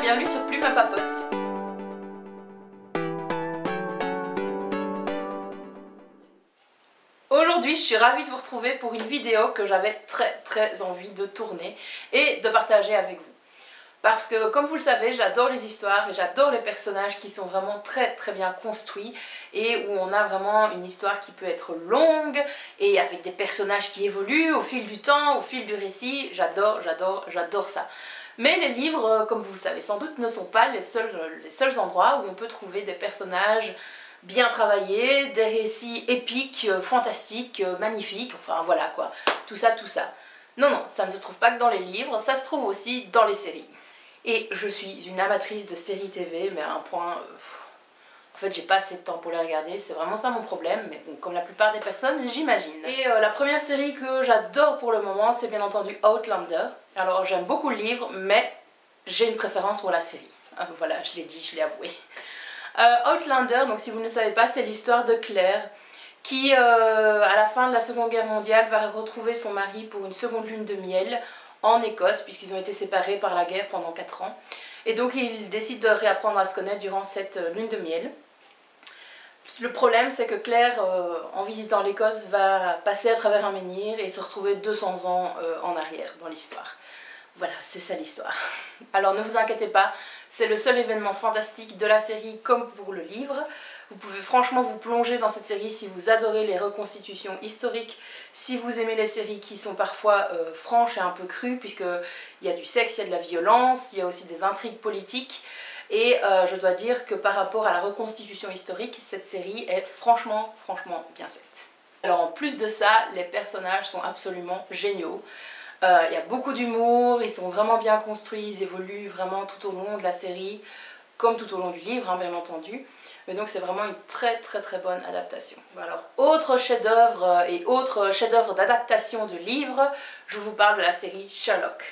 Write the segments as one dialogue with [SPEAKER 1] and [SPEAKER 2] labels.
[SPEAKER 1] bienvenue sur Plume à Papote. Aujourd'hui, je suis ravie de vous retrouver pour une vidéo que j'avais très envie de tourner et de partager avec vous. Parce que, comme vous le savez, j'adore les histoires et j'adore les personnages qui sont vraiment très bien construits et où on a vraiment une histoire qui peut être longue et avec des personnages qui évoluent au fil du temps, au fil du récit. J'adore ça. Mais les livres, comme vous le savez sans doute, ne sont pas les seuls endroits où on peut trouver des personnages bien travaillés, des récits épiques, fantastiques, magnifiques, enfin voilà quoi, tout ça. Non, ça ne se trouve pas que dans les livres, ça se trouve aussi dans les séries. Et je suis une amatrice de séries TV, mais à un point... En fait, j'ai pas assez de temps pour les regarder, c'est vraiment ça mon problème, mais bon, comme la plupart des personnes, j'imagine. Et la première série que j'adore pour le moment, c'est bien entendu Outlander. Alors, j'aime beaucoup le livre, mais j'ai une préférence pour la série. Voilà, je l'ai dit, je l'ai avoué. Outlander, donc si vous ne le savez pas, c'est l'histoire de Claire, qui, à la fin de la Seconde Guerre mondiale, va retrouver son mari pour une seconde lune de miel en Écosse, puisqu'ils ont été séparés par la guerre pendant 4 ans. Et donc, ils décident de réapprendre à se connaître durant cette lune de miel. Le problème, c'est que Claire, en visitant l'Écosse, va passer à travers un menhir et se retrouver 200 ans en arrière dans l'histoire. Voilà, c'est ça l'histoire. Alors ne vous inquiétez pas, c'est le seul événement fantastique de la série comme pour le livre. Vous pouvez franchement vous plonger dans cette série si vous adorez les reconstitutions historiques, si vous aimez les séries qui sont parfois franches et un peu crues, puisqu'il y a du sexe, il y a de la violence, il y a aussi des intrigues politiques. Et je dois dire que par rapport à la reconstitution historique, cette série est franchement bien faite. Alors en plus de ça, les personnages sont absolument géniaux. Il y a beaucoup d'humour, ils sont vraiment bien construits, ils évoluent vraiment tout au long de la série, comme tout au long du livre, hein, bien entendu. Mais donc c'est vraiment une très bonne adaptation. Alors, autre chef-d'œuvre et autre chef-d'œuvre d'adaptation de livres, je vous parle de la série Sherlock.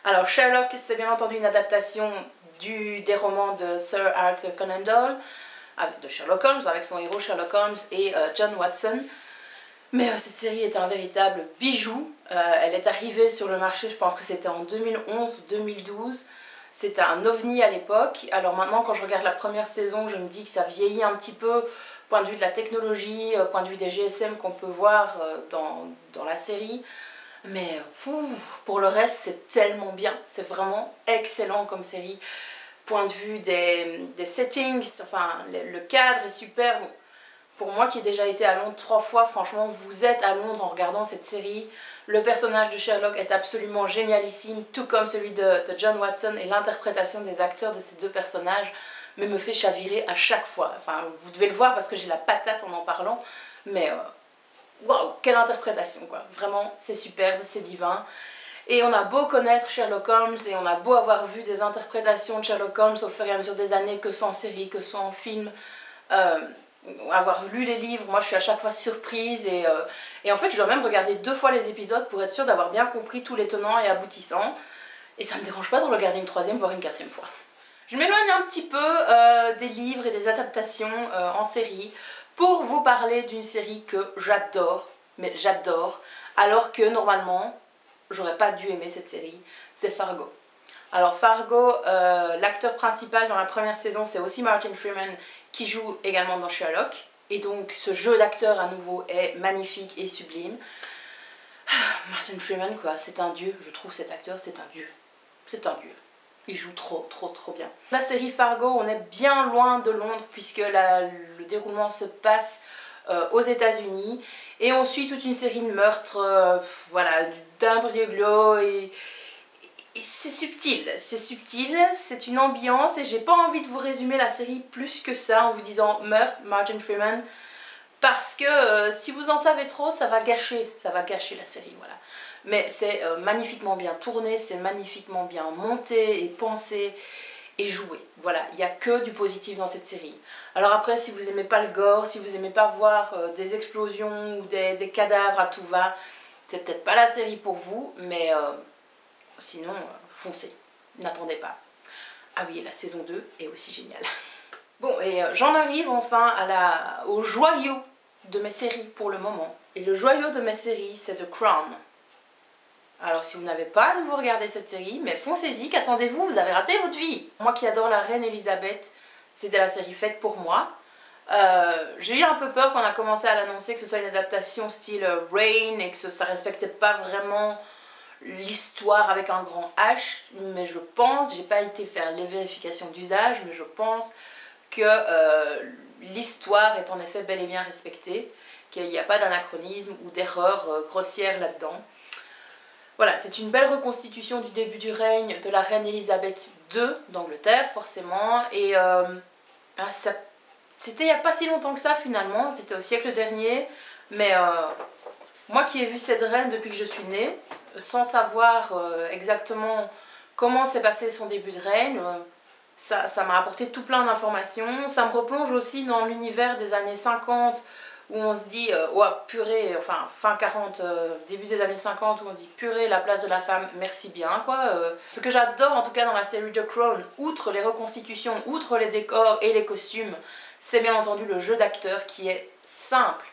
[SPEAKER 1] Alors Sherlock, c'est bien entendu une adaptation des romans de Sir Arthur Conan Doyle, de Sherlock Holmes, avec son héros Sherlock Holmes et John Watson. Mais cette série est un véritable bijou. Elle est arrivée sur le marché, je pense que c'était en 2011-2012. C'était un ovni à l'époque. Alors maintenant, quand je regarde la première saison, je me dis que ça vieillit un petit peu, point de vue de la technologie, point de vue des GSM qu'on peut voir dans la série. Mais pour le reste, c'est tellement bien. C'est vraiment excellent comme série. Point de vue des settings, enfin, le cadre est super. Bon, pour moi qui ai déjà été à Londres 3 fois, franchement, vous êtes à Londres en regardant cette série. Le personnage de Sherlock est absolument génialissime, tout comme celui de John Watson, et l'interprétation des acteurs de ces deux personnages me fait chavirer à chaque fois. Enfin, vous devez le voir parce que j'ai la patate en parlant, mais waouh, quelle interprétation quoi. Vraiment, c'est superbe, c'est divin. Et on a beau connaître Sherlock Holmes et on a beau avoir vu des interprétations de Sherlock Holmes au fur et à mesure des années, que ce soit en série, que ce soit en film, avoir lu les livres, moi je suis à chaque fois surprise et en fait je dois même regarder 2 fois les épisodes pour être sûre d'avoir bien compris tous les tenants et aboutissants, et ça me dérange pas de le regarder une 3e voire une 4e fois. Je m'éloigne un petit peu des livres et des adaptations en série pour vous parler d'une série que j'adore, mais j'adore, alors que normalement j'aurais pas dû aimer cette série, c'est Fargo. Alors Fargo, l'acteur principal dans la première saison, c'est aussi Martin Freeman qui joue également dans Sherlock. Et donc ce jeu d'acteur à nouveau est magnifique et sublime. Martin Freeman quoi, c'est un dieu, je trouve cet acteur, c'est un dieu. C'est un dieu. Il joue trop bien. La série Fargo, on est bien loin de Londres puisque le déroulement se passe aux États-Unis. Et on suit toute une série de meurtres, voilà, d'imbroglio et c'est subtil, c'est une ambiance et j'ai pas envie de vous résumer la série plus que ça en vous disant meurtre, Martin Freeman, parce que si vous en savez trop, ça va gâcher la série, voilà. Mais c'est magnifiquement bien tourné, c'est magnifiquement bien monté et pensé et joué, voilà, il n'y a que du positif dans cette série. Alors après, si vous aimez pas le gore, si vous aimez pas voir des explosions ou des cadavres à tout va, c'est peut-être pas la série pour vous, mais sinon, foncez, n'attendez pas. Ah oui, et la saison 2 est aussi géniale. Bon, et j'en arrive enfin au joyau de mes séries pour le moment. Et le joyau de mes séries, c'est The Crown. Alors si vous n'avez pas à nouveau regardé cette série, mais foncez-y, qu'attendez-vous, vous avez raté votre vie. Moi qui adore la reine Elisabeth, c'était la série faite pour moi. J'ai eu un peu peur quand on a commencé à l'annoncer que ce soit une adaptation style Reign et que ça respectait pas vraiment l'histoire avec un grand H, mais je pense, j'ai pas été faire les vérifications d'usage, mais je pense que l'histoire est en effet bel et bien respectée, qu'il n'y a pas d'anachronisme ou d'erreur grossière là-dedans. Voilà, c'est une belle reconstitution du début du règne de la reine Elisabeth II d'Angleterre, forcément, et c'était il n'y a pas si longtemps que ça finalement, c'était au siècle dernier, mais moi qui ai vu cette reine depuis que je suis née, sans savoir exactement comment s'est passé son début de règne, ça m'a apporté tout plein d'informations. Ça me replonge aussi dans l'univers des années 50 où on se dit, ouais, purée, enfin fin 40, début des années 50 où on se dit purée, la place de la femme, merci bien quoi. Ce que j'adore en tout cas dans la série The Crown, outre les reconstitutions, outre les décors et les costumes, c'est bien entendu le jeu d'acteur qui est simple,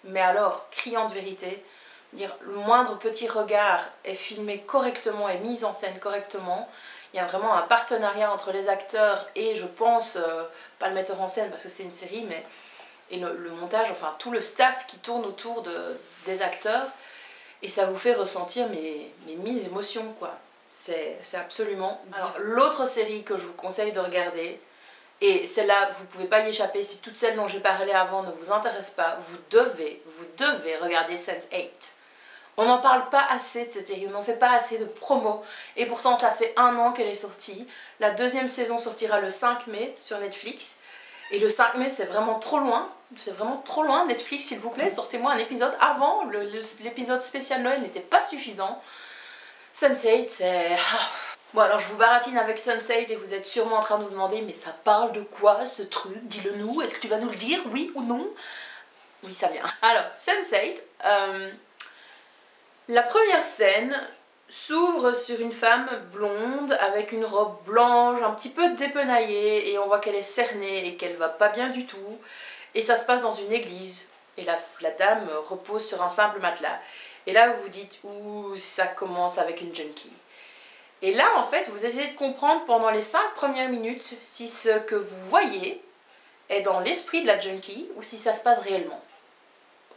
[SPEAKER 1] mais alors criant de vérité. Dire, le moindre petit regard est filmé correctement, est mis en scène correctement. Il y a vraiment un partenariat entre les acteurs et je pense, pas le metteur en scène parce que c'est une série, mais et le montage, enfin tout le staff qui tourne autour des acteurs. Et ça vous fait ressentir mes 1000 émotions quoi. C'est absolument... Alors l'autre série que je vous conseille de regarder, et celle-là vous pouvez pas y échapper, si toutes celles dont j'ai parlé avant ne vous intéressent pas, vous devez regarder Sense8. On n'en parle pas assez de cette série, on n'en fait pas assez de promo. Et pourtant ça fait 1 an qu'elle est sortie. La 2e saison sortira le 5 mai sur Netflix. Et le 5 mai c'est vraiment trop loin. C'est vraiment trop loin, Netflix s'il vous plaît, sortez-moi un épisode avant. L'épisode spécial Noël n'était pas suffisant. Sense8 c'est... Bon alors je vous baratine avec Sense8 et vous êtes sûrement en train de vous demander mais ça parle de quoi ce truc? Dis-le nous, est-ce que tu vas nous le dire, oui ou non? Oui ça vient. Alors Sense8... la première scène s'ouvre sur une femme blonde avec une robe blanche un petit peu dépenaillée et on voit qu'elle est cernée et qu'elle va pas bien du tout. Et ça se passe dans une église et la dame repose sur un simple matelas. Et là vous vous dites, ouh, ça commence avec une junkie. Et là en fait vous essayez de comprendre pendant les 5 premières minutes si ce que vous voyez est dans l'esprit de la junkie ou si ça se passe réellement.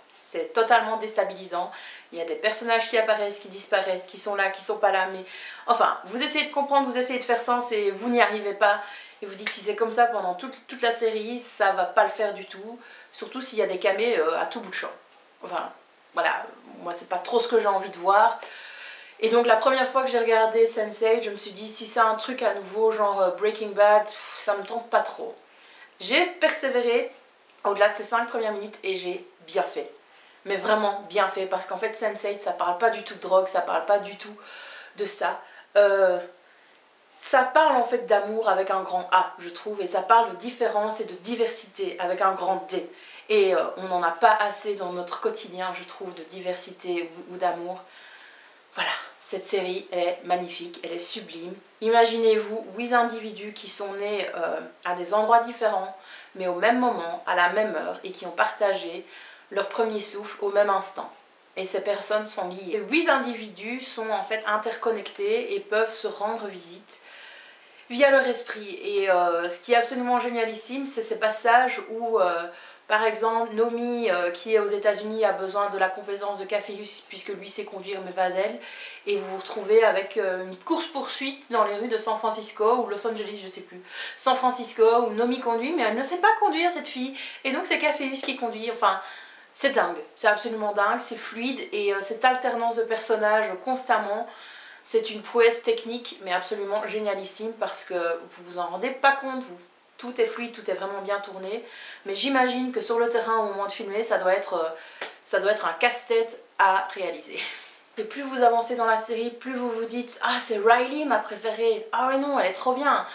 [SPEAKER 1] C'est totalement déstabilisant. Il y a des personnages qui apparaissent, qui disparaissent, qui sont là, qui sont pas là. Mais enfin, vous essayez de comprendre, vous essayez de faire sens et vous n'y arrivez pas. Et vous dites si c'est comme ça pendant toute la série, ça va pas le faire du tout. Surtout s'il y a des camés à tout bout de champ. Enfin, voilà, moi c'est pas trop ce que j'ai envie de voir. Et donc la première fois que j'ai regardé Sense8, je me suis dit si c'est un truc à nouveau genre Breaking Bad, ça me tente pas trop. J'ai persévéré au-delà de ces 5 premières minutes et j'ai bien fait. Mais vraiment bien fait parce qu'en fait Sense8 ça parle pas du tout de drogue, ça parle pas du tout de ça. Ça parle en fait d'amour avec un grand A je trouve et ça parle de différence et de diversité avec un grand D. Et on n'en a pas assez dans notre quotidien je trouve de diversité ou d'amour. Voilà, cette série est magnifique, elle est sublime. Imaginez-vous 8 individus qui sont nés à des endroits différents mais au même moment, à la même heure et qui ont partagé leur premier souffle au même instant. Et ces personnes sont liées. Ces 8 individus sont en fait interconnectés et peuvent se rendre visite via leur esprit. Et ce qui est absolument génialissime, c'est ces passages où, par exemple, Nomi, qui est aux États-Unis, a besoin de la compétence de Capheus, puisque lui sait conduire, mais pas elle. Et vous vous retrouvez avec une course-poursuite dans les rues de San Francisco, ou Los Angeles, je sais plus. San Francisco, où Nomi conduit, mais elle ne sait pas conduire, cette fille. Et donc c'est Capheus qui conduit. Enfin, c'est dingue, c'est absolument dingue, c'est fluide. Et cette alternance de personnages constamment, c'est une prouesse technique, mais absolument génialissime, parce que vous vous en rendez pas compte, vous. Tout est fluide, tout est vraiment bien tourné. Mais j'imagine que sur le terrain, au moment de filmer, ça doit être un casse-tête à réaliser. Et plus vous avancez dans la série, plus vous vous dites « Ah, c'est Riley ma préférée. Ah ouais non, elle est trop bien. »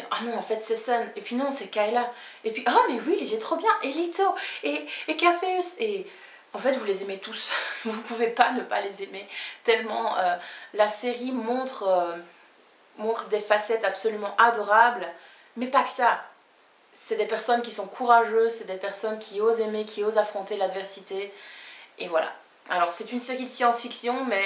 [SPEAKER 1] Ah non, en fait c'est Sun. Et puis non, c'est Kyla. Et puis « Ah mais oui, il est trop bien. Et Lito. Et Capheus. » Et en fait, vous les aimez tous. Vous pouvez pas ne pas les aimer. Tellement la série montre des facettes absolument adorables. Mais pas que ça. C'est des personnes qui sont courageuses, c'est des personnes qui osent aimer, qui osent affronter l'adversité. Et voilà. Alors c'est une série de science-fiction, mais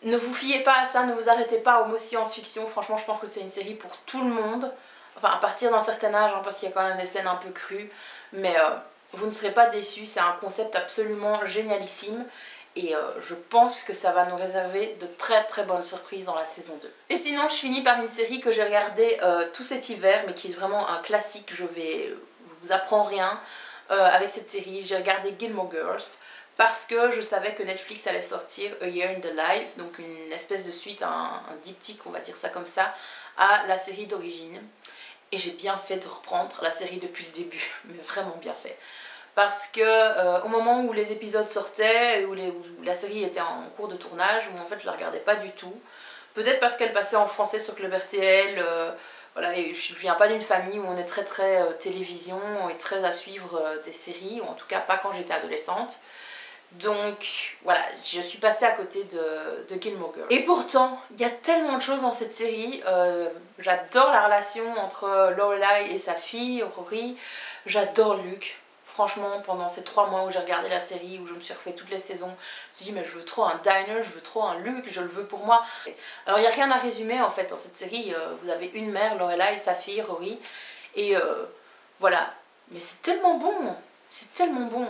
[SPEAKER 1] ne vous fiez pas à ça, ne vous arrêtez pas au mot science-fiction. Franchement, je pense que c'est une série pour tout le monde. Enfin, à partir d'un certain âge, hein, parce qu'il y a quand même des scènes un peu crues. Mais vous ne serez pas déçus, c'est un concept absolument génialissime. Et je pense que ça va nous réserver de très très bonnes surprises dans la saison 2. Et sinon, je finis par une série que j'ai regardée tout cet hiver, mais qui est vraiment un classique. Je vous apprends rien avec cette série. J'ai regardé Gilmore Girls parce que je savais que Netflix allait sortir A Year in the Life, donc une espèce de suite, un diptyque, on va dire ça comme ça, à la série d'origine. Et j'ai bien fait de reprendre la série depuis le début, mais vraiment bien fait. Parce que au moment où les épisodes sortaient, où la série était en cours de tournage, où en fait je la regardais pas du tout. Peut-être parce qu'elle passait en français sur Club RTL, voilà, et je viens pas d'une famille où on est très télévision et très à suivre des séries, ou en tout cas pas quand j'étais adolescente. Donc voilà, je suis passée à côté de Gilmore Girls. Et pourtant, il y a tellement de choses dans cette série. J'adore la relation entre Lorelai et sa fille, Rory. J'adore Luke. Franchement, pendant ces 3 mois où j'ai regardé la série, où je me suis refait toutes les saisons, je me suis dit mais je veux trop un Diner, je veux trop un Luke, je le veux pour moi. Alors il n'y a rien à résumer en fait dans cette série. Vous avez une mère, Lorelai, sa fille, Rory. Et voilà. Mais c'est tellement bon. C'est tellement bon.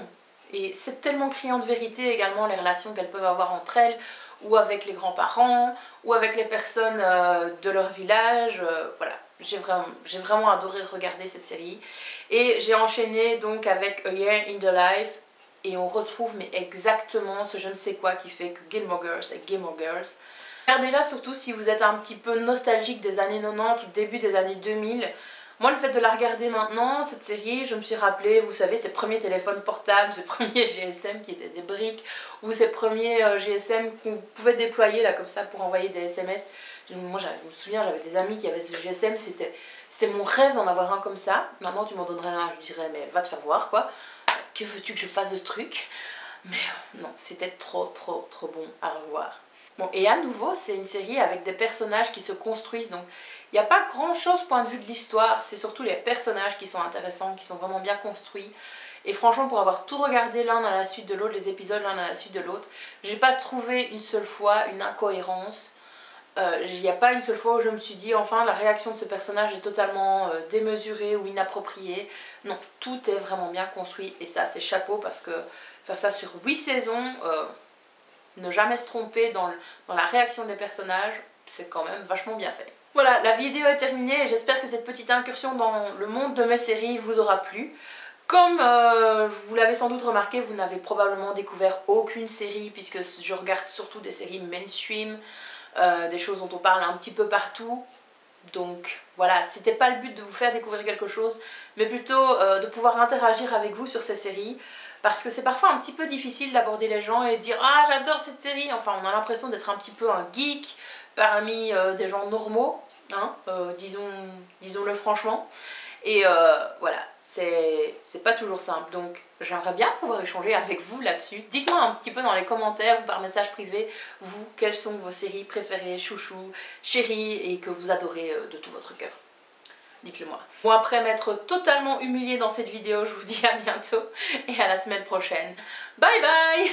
[SPEAKER 1] Et c'est tellement criant de vérité également les relations qu'elles peuvent avoir entre elles, ou avec les grands-parents, ou avec les personnes de leur village. Voilà, j'ai vraiment adoré regarder cette série. Et j'ai enchaîné donc avec A Year in the Life, et on retrouve mais exactement ce je ne sais quoi qui fait que Gilmore Girls est Gilmore Girls. Regardez-la surtout si vous êtes un petit peu nostalgique des années 90 ou début des années 2000. Moi, le fait de la regarder maintenant, cette série, je me suis rappelé, vous savez, ces premiers téléphones portables, ces premiers GSM qui étaient des briques, ou ces premiers GSM qu'on pouvait déployer là comme ça pour envoyer des SMS. Moi, je me souviens, j'avais des amis qui avaient ce GSM, c'était mon rêve d'en avoir un comme ça. Maintenant, tu m'en donnerais un, je dirais, mais va te faire voir, quoi. Que veux-tu que je fasse de ce truc? Mais non, c'était trop bon à revoir. Bon, et à nouveau, c'est une série avec des personnages qui se construisent, donc il n'y a pas grand chose point de vue de l'histoire, c'est surtout les personnages qui sont intéressants, qui sont vraiment bien construits. Et franchement, pour avoir tout regardé l'un à la suite de l'autre, les épisodes l'un à la suite de l'autre, j'ai pas trouvé une seule fois une incohérence. Il n'y a pas une seule fois où je me suis dit enfin la réaction de ce personnage est totalement démesurée ou inappropriée. Non, tout est vraiment bien construit et ça c'est chapeau parce que faire ça sur 8 saisons, ne jamais se tromper dans la réaction des personnages, c'est quand même vachement bien fait. Voilà, la vidéo est terminée et j'espère que cette petite incursion dans le monde de mes séries vous aura plu. Comme vous l'avez sans doute remarqué, vous n'avez probablement découvert aucune série puisque je regarde surtout des séries mainstream, des choses dont on parle un petit peu partout. Donc voilà, c'était pas le but de vous faire découvrir quelque chose, mais plutôt de pouvoir interagir avec vous sur ces séries. Parce que c'est parfois un petit peu difficile d'aborder les gens et de dire « Ah, j'adore cette série !» Enfin, on a l'impression d'être un petit peu un geek parmi des gens normaux, hein, disons-le franchement. Et voilà, c'est pas toujours simple. Donc j'aimerais bien pouvoir échanger avec vous là-dessus. Dites-moi un petit peu dans les commentaires ou par message privé, vous, quelles sont vos séries préférées, chouchou, chéries et que vous adorez de tout votre cœur. Dites-le moi. Bon, après m'être totalement humiliée dans cette vidéo, je vous dis à bientôt et à la semaine prochaine. Bye bye!